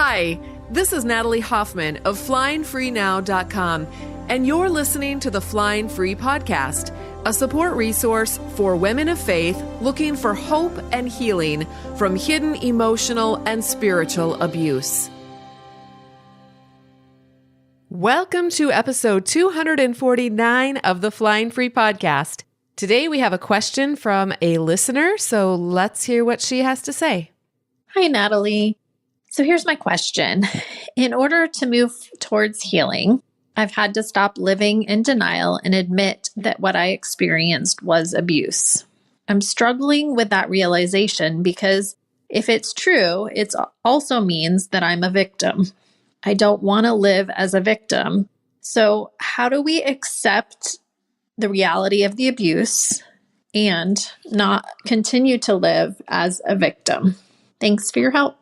Hi, this is Natalie Hoffman of FlyingFreeNow.com, and you're listening to the Flying Free Podcast, a support resource for women of faith looking for hope and healing from hidden emotional and spiritual abuse. Welcome to episode 249 of the Flying Free Podcast. Today we have a question from a listener, so let's hear what she has to say. Hi, Natalie. So here's my question. In order to move towards healing, I've had to stop living in denial and admit that what I experienced was abuse. I'm struggling with that realization because if it's true, it also means that I'm a victim. I don't want to live as a victim. So how do we accept the reality of the abuse and not continue to live as a victim? Thanks for your help.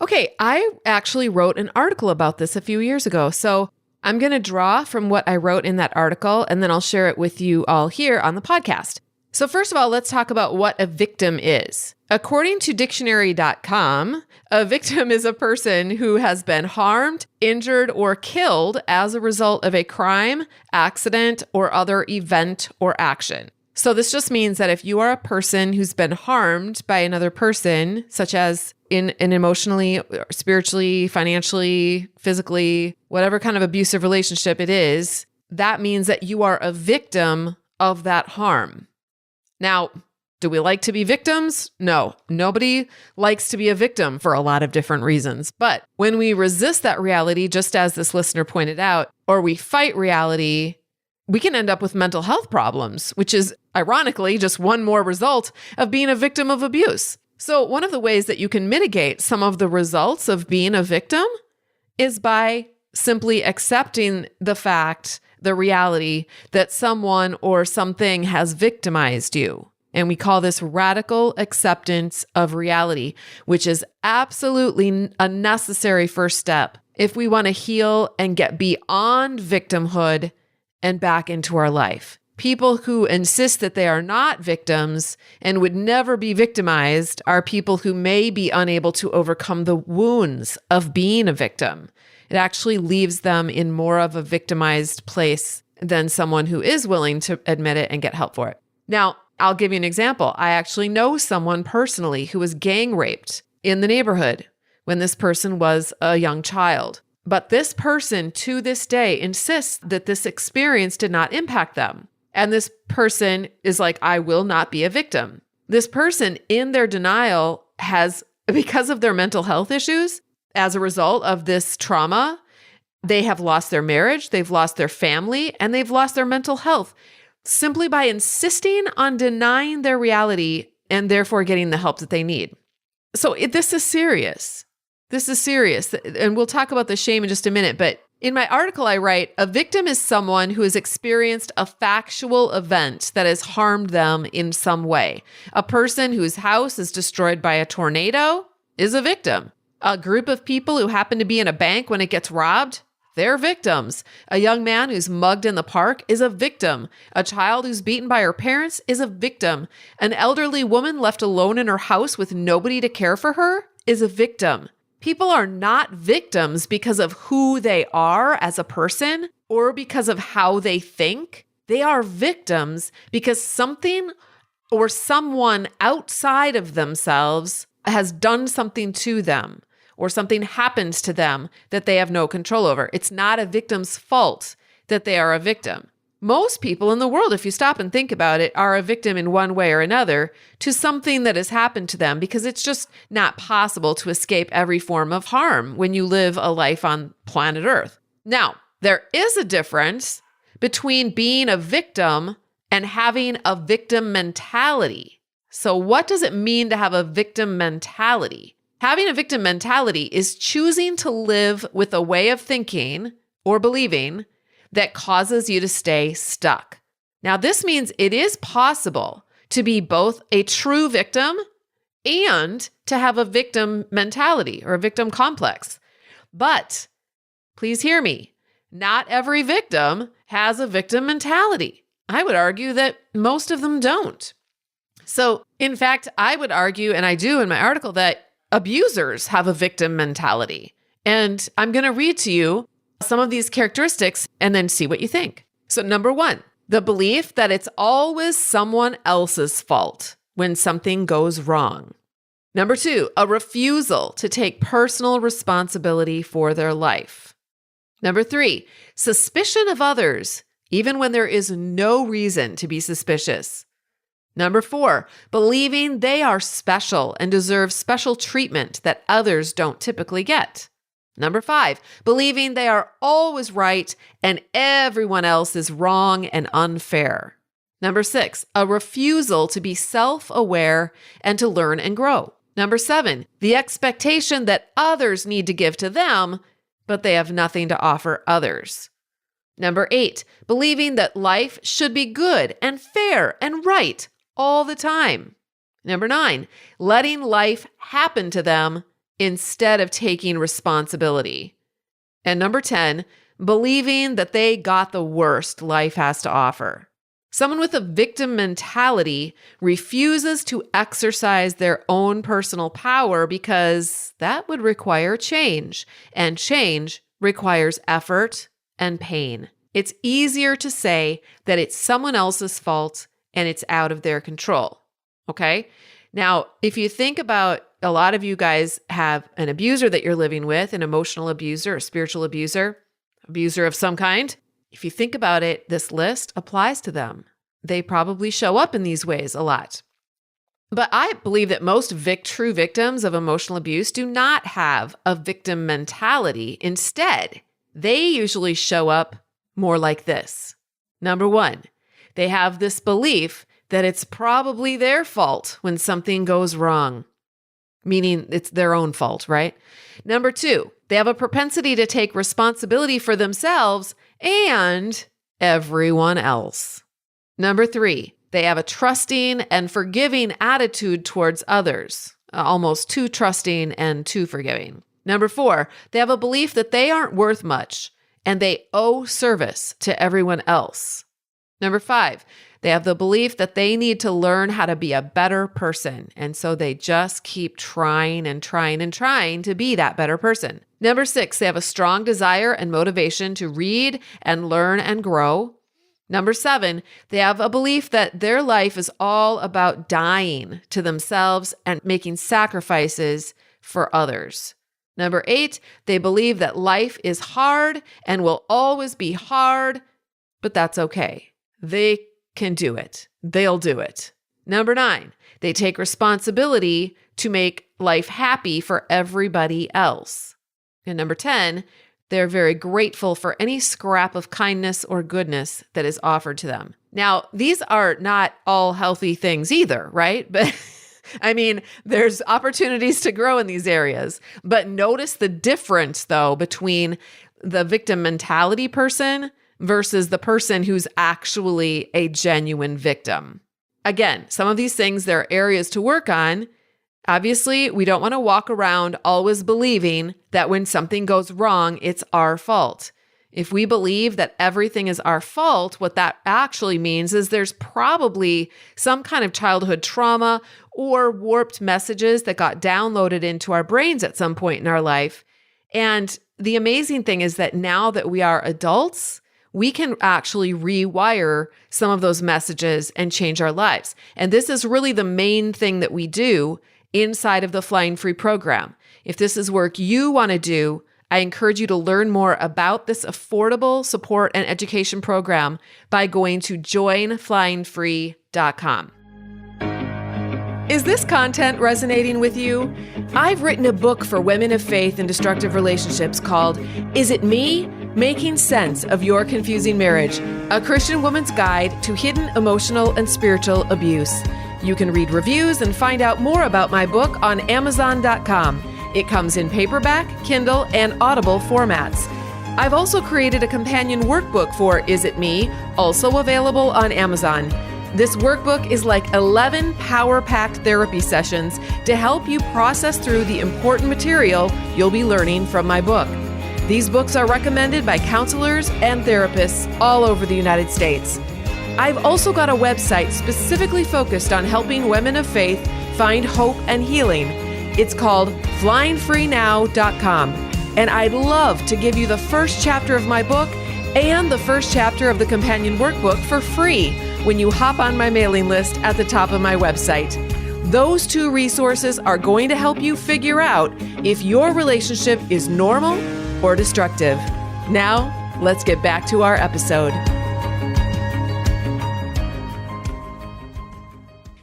Okay, I actually wrote an article about this a few years ago, so I'm going to draw from what I wrote in that article, and then I'll share it with you all here on the podcast. So first of all, let's talk about what a victim is. According to dictionary.com, a victim is a person who has been harmed, injured, or killed as a result of a crime, accident, or other event or action. So this just means that if you are a person who's been harmed by another person, such as in an emotionally, spiritually, financially, physically, whatever kind of abusive relationship it is, that means that you are a victim of that harm. Now, do we like to be victims? No, nobody likes to be a victim for a lot of different reasons. But when we resist that reality, just as this listener pointed out, or we fight reality, we can end up with mental health problems, which is ironically just one more result of being a victim of abuse. So one of the ways that you can mitigate some of the results of being a victim is by simply accepting the fact, the reality that someone or something has victimized you. And we call this radical acceptance of reality, which is absolutely a necessary first step if we want to heal and get beyond victimhood and back into our life. People who insist that they are not victims and would never be victimized are people who may be unable to overcome the wounds of being a victim. It actually leaves them in more of a victimized place than someone who is willing to admit it and get help for it. Now, I'll give you an example. I actually know someone personally who was gang raped in the neighborhood when this person was a young child. But this person to this day insists that this experience did not impact them. And this person is like, I will not be a victim. This person in their denial has, because of their mental health issues, as a result of this trauma, they have lost their marriage, they've lost their family, and they've lost their mental health simply by insisting on denying their reality and therefore getting the help that they need. So this is serious. This is serious. And we'll talk about the shame in just a minute. But in my article, I write, a victim is someone who has experienced a factual event that has harmed them in some way. A person whose house is destroyed by a tornado is a victim. A group of people who happen to be in a bank when it gets robbed, they're victims. A young man who's mugged in the park is a victim. A child who's beaten by her parents is a victim. An elderly woman left alone in her house with nobody to care for her is a victim. People are not victims because of who they are as a person or because of how they think. They are victims because something or someone outside of themselves has done something to them or something happens to them that they have no control over. It's not a victim's fault that they are a victim. Most people in the world, if you stop and think about it, are a victim in one way or another to something that has happened to them because it's just not possible to escape every form of harm when you live a life on planet Earth. Now, there is a difference between being a victim and having a victim mentality. So what does it mean to have a victim mentality? Having a victim mentality is choosing to live with a way of thinking or believing that causes you to stay stuck. Now, this means it is possible to be both a true victim and to have a victim mentality or a victim complex. But please hear me, not every victim has a victim mentality. I would argue that most of them don't. So, in fact, I would argue, and I do in my article, that abusers have a victim mentality. And I'm going to read to you some of these characteristics and then see what you think. So number 1, the belief that it's always someone else's fault when something goes wrong. Number 2, a refusal to take personal responsibility for their life. Number 3, suspicion of others, even when there is no reason to be suspicious. Number 4, believing they are special and deserve special treatment that others don't typically get. Number 5, believing they are always right and everyone else is wrong and unfair. Number 6, a refusal to be self-aware and to learn and grow. Number 7, the expectation that others need to give to them, but they have nothing to offer others. Number 8, believing that life should be good and fair and right all the time. Number 9, letting life happen to them instead of taking responsibility. And number 10, believing that they got the worst life has to offer. Someone with a victim mentality refuses to exercise their own personal power because that would require change, and change requires effort and pain. It's easier to say that it's someone else's fault and it's out of their control. Okay? Now, if you think about, a lot of you guys have an abuser that you're living with, an emotional abuser, a spiritual abuser of some kind. If you think about it, this list applies to them. They probably show up in these ways a lot. But I believe that most true victims of emotional abuse do not have a victim mentality. Instead, they usually show up more like this. Number 1, they have this belief that it's probably their fault when something goes wrong, meaning it's their own fault, right? Number 2, they have a propensity to take responsibility for themselves and everyone else. Number 3, they have a trusting and forgiving attitude towards others, almost too trusting and too forgiving. Number 4, they have a belief that they aren't worth much and they owe service to everyone else. Number 5, they have the belief that they need to learn how to be a better person, and so they just keep trying and trying and trying to be that better person. Number 6, they have a strong desire and motivation to read and learn and grow. Number 7, they have a belief that their life is all about dying to themselves and making sacrifices for others. Number 8, they believe that life is hard and will always be hard, but that's okay. They can do it. They'll do it. Number 9, they take responsibility to make life happy for everybody else. And number 10, they're very grateful for any scrap of kindness or goodness that is offered to them. Now, these are not all healthy things either, right? But I mean, there's opportunities to grow in these areas. But notice the difference, though, between the victim mentality person versus the person who's actually a genuine victim. Again, some of these things, there are areas to work on. Obviously, we don't want to walk around always believing that when something goes wrong, it's our fault. If we believe that everything is our fault, what that actually means is there's probably some kind of childhood trauma or warped messages that got downloaded into our brains at some point in our life. And the amazing thing is that now that we are adults, we can actually rewire some of those messages and change our lives. And this is really the main thing that we do inside of the Flying Free program. If this is work you want to do, I encourage you to learn more about this affordable support and education program by going to joinflyingfree.com. Is this content resonating with you? I've written a book for women of faith in destructive relationships called Is It Me? Making Sense of Your Confusing Marriage, a Christian woman's guide to hidden emotional and spiritual abuse. You can read reviews and find out more about my book on Amazon.com. It comes in paperback, Kindle, and Audible formats. I've also created a companion workbook for Is It Me, also available on Amazon. This workbook is like 11 power-packed therapy sessions to help you process through the important material you'll be learning from my book. These books are recommended by counselors and therapists all over the United States. I've also got a website specifically focused on helping women of faith find hope and healing. It's called flyingfreenow.com. And I'd love to give you the first chapter of my book and the first chapter of the companion workbook for free when you hop on my mailing list at the top of my website. Those two resources are going to help you figure out if your relationship is normal or destructive. Now, let's get back to our episode.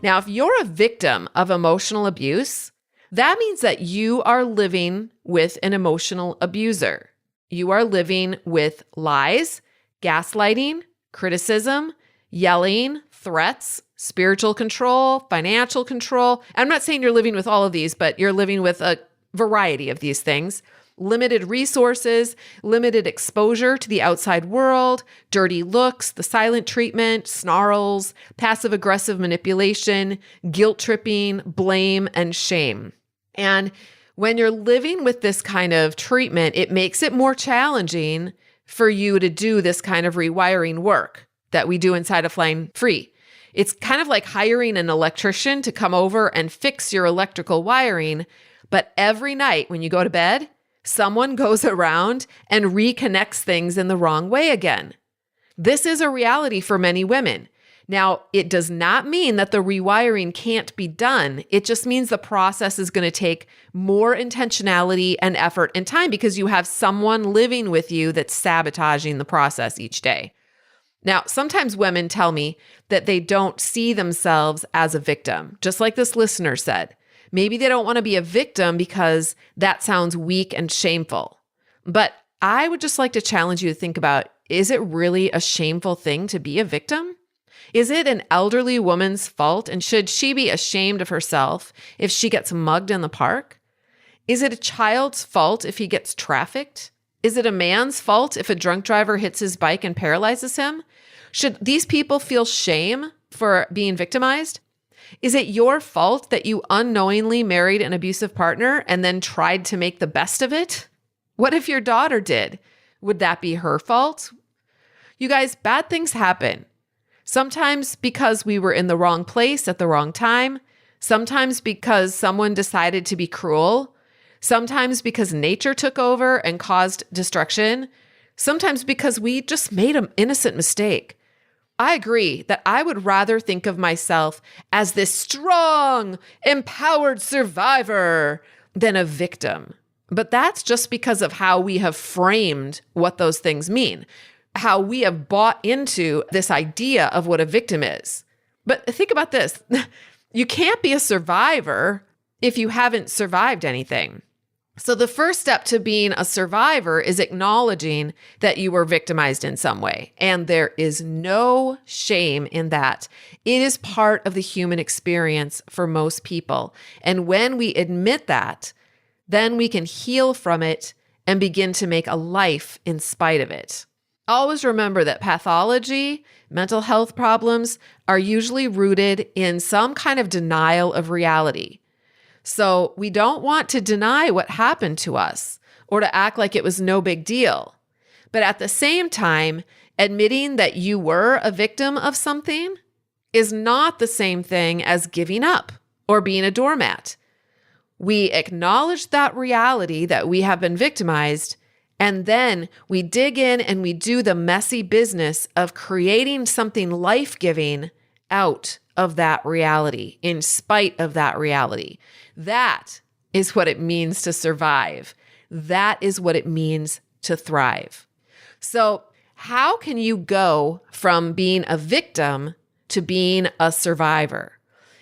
Now, if you're a victim of emotional abuse, that means that you are living with an emotional abuser. You are living with lies, gaslighting, criticism, yelling, threats, spiritual control, financial control. I'm not saying you're living with all of these, but you're living with a variety of these things. Limited resources, limited exposure to the outside world, dirty looks, the silent treatment, snarls, passive-aggressive manipulation, guilt tripping, blame, and shame. And when you're living with this kind of treatment, it makes it more challenging for you to do this kind of rewiring work that we do inside of Flying Free. It's kind of like hiring an electrician to come over and fix your electrical wiring, but every night when you go to bed, someone goes around and reconnects things in the wrong way again. This is a reality for many women. Now, it does not mean that the rewiring can't be done. It just means the process is going to take more intentionality and effort and time because you have someone living with you that's sabotaging the process each day. Now, sometimes women tell me that they don't see themselves as a victim, just like this listener said. Maybe they don't want to be a victim because that sounds weak and shameful. But I would just like to challenge you to think about, is it really a shameful thing to be a victim? Is it an elderly woman's fault, and should she be ashamed of herself if she gets mugged in the park? Is it a child's fault if he gets trafficked? Is it a man's fault if a drunk driver hits his bike and paralyzes him? Should these people feel shame for being victimized? Is it your fault that you unknowingly married an abusive partner and then tried to make the best of it? What if your daughter did? Would that be her fault? You guys, bad things happen. Sometimes because we were in the wrong place at the wrong time. Sometimes because someone decided to be cruel. Sometimes because nature took over and caused destruction. Sometimes because we just made an innocent mistake. I agree that I would rather think of myself as this strong, empowered survivor than a victim. But that's just because of how we have framed what those things mean, how we have bought into this idea of what a victim is. But think about this. You can't be a survivor if you haven't survived anything. So the first step to being a survivor is acknowledging that you were victimized in some way. And there is no shame in that. It is part of the human experience for most people. And when we admit that, then we can heal from it and begin to make a life in spite of it. Always remember that pathology, mental health problems are usually rooted in some kind of denial of reality. So we don't want to deny what happened to us or to act like it was no big deal. But at the same time, admitting that you were a victim of something is not the same thing as giving up or being a doormat. We acknowledge that reality that we have been victimized, and then we dig in and we do the messy business of creating something life-giving out of that reality, in spite of that reality. That is what it means to survive. That is what it means to thrive. So how can you go from being a victim to being a survivor?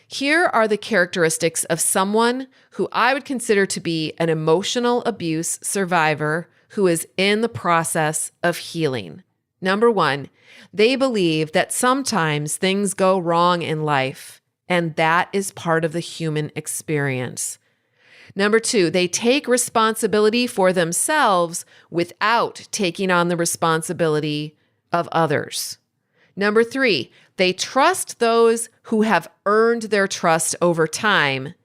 Here are the characteristics of someone who I would consider to be an emotional abuse survivor who is in the process of healing. Number one, they believe that sometimes things go wrong in life, and that is part of the human experience. Number two, they take responsibility for themselves without taking on the responsibility of others. Number three, they trust those who have earned their trust over time,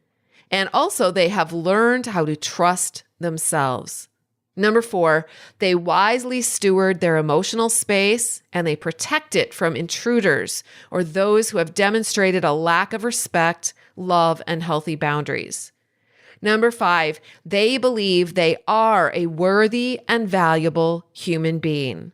and also they have learned how to trust themselves. Number four, they wisely steward their emotional space and they protect it from intruders or those who have demonstrated a lack of respect, love, and healthy boundaries. Number 5, they believe they are a worthy and valuable human being.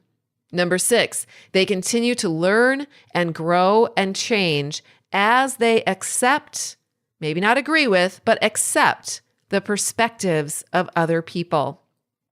Number 6, they continue to learn and grow and change as they accept, maybe not agree with, but accept the perspectives of other people.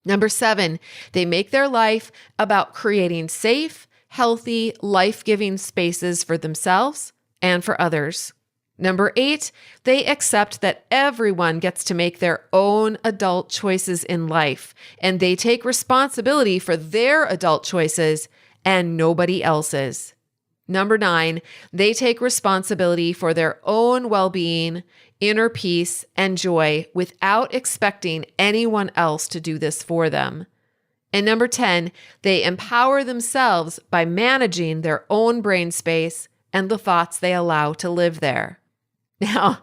Number 7, they make their life about creating safe, healthy, life-giving spaces for themselves and for others. Number 8, they accept that everyone gets to make their own adult choices in life, and they take responsibility for their adult choices and nobody else's. Number 9, they take responsibility for their own well-being, inner peace, and joy without expecting anyone else to do this for them. And number 10, they empower themselves by managing their own brain space and the thoughts they allow to live there. Now,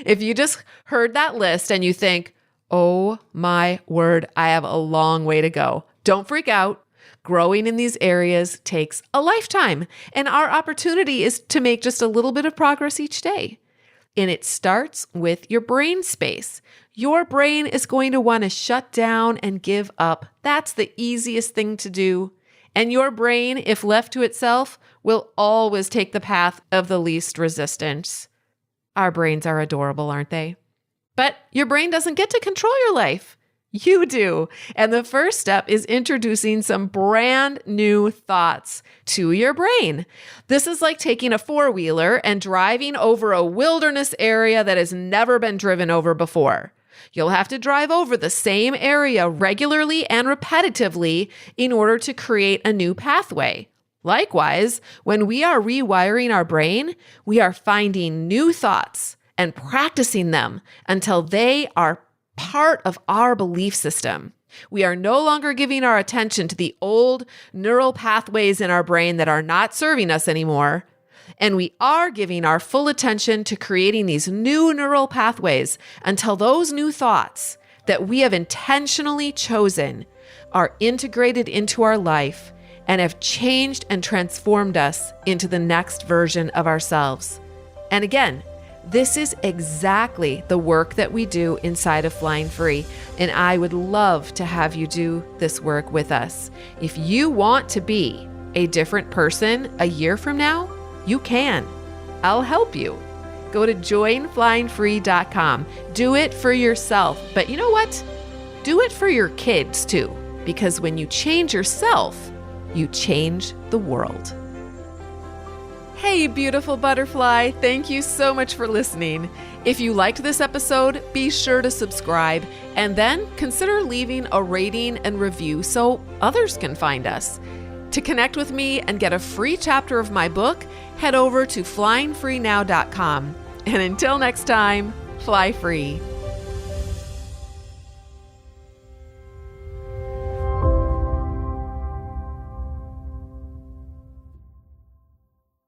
if you just heard that list and you think, oh my word, I have a long way to go, don't freak out. Growing in these areas takes a lifetime, and our opportunity is to make just a little bit of progress each day. And it starts with your brain space. Your brain is going to want to shut down and give up. That's the easiest thing to do. And your brain, if left to itself, will always take the path of the least resistance. Our brains are adorable, aren't they? But your brain doesn't get to control your life. You do. And the first step is introducing some brand new thoughts to your brain. This is like taking a four-wheeler and driving over a wilderness area that has never been driven over before. You'll have to drive over the same area regularly and repetitively in order to create a new pathway. Likewise, when we are rewiring our brain, we are finding new thoughts and practicing them until they are part of our belief system. We are no longer giving our attention to the old neural pathways in our brain that are not serving us anymore. And we are giving our full attention to creating these new neural pathways until those new thoughts that we have intentionally chosen are integrated into our life and have changed and transformed us into the next version of ourselves. And again, this is exactly the work that we do inside of Flying Free, and I would love to have you do this work with us. If you want to be a different person a year from now, you can. I'll help you. Go to joinflyingfree.com. Do it for yourself. But you know what? Do it for your kids too, because when you change yourself, you change the world. Hey, beautiful butterfly. Thank you so much for listening. If you liked this episode, be sure to subscribe and then consider leaving a rating and review so others can find us. To connect with me and get a free chapter of my book, head over to flyingfreenow.com. And until next time, fly free.